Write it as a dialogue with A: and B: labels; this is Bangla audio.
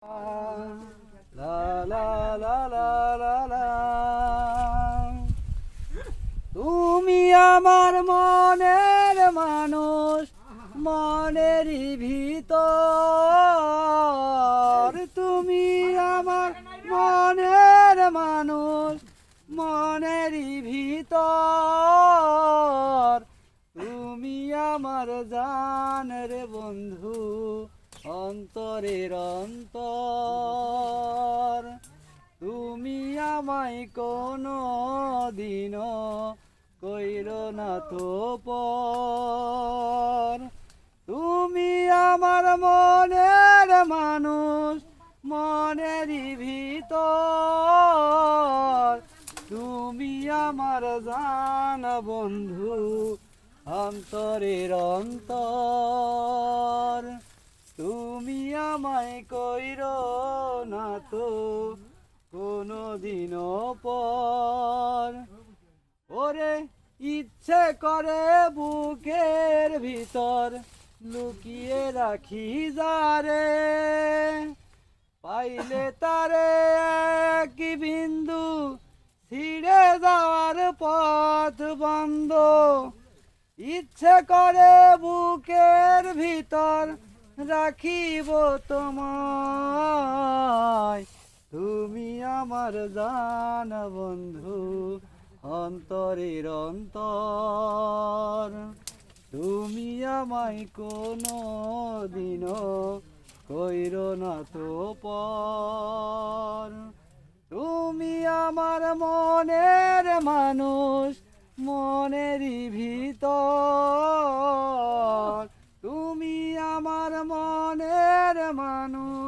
A: লা লা লা লা লা লা। তুমি আমার মনের মানুষ, মনেরই ভিতর। তুমি আমার মনের মানুষ, মনেরই ভিতর। তুমি আমার জান রে বন্ধু, অন্তরের অন্তর। তুমি আমায় কোনো দিনও কইরো না তো পর। তুমি আমার মনের মানুষ, মনেরই ভিতর। তুমি আমার জান বন্ধু, অন্তরের অন্তর। তুমি আমায় কইরো না তো কোনো দিনও পর। ওরে ইচ্ছে করে বুকের ভিতর লুকিয়ে রাখি যারে, পাইলে তারে এক বিন্দু ছিঁড়ে যাওয়ার পথ বন্ধ। ইচ্ছে করে বুকের ভিতর রাখিব তোমায়। তুমি আমার জান বন্ধু, অন্তরের অন্তর। তুমি আমায় কোনো দিনও কইরো না তো পর। তুমি আমার মনের মানুষ, মনেরই ভিতর। তুমি আমার মনের মানুষ।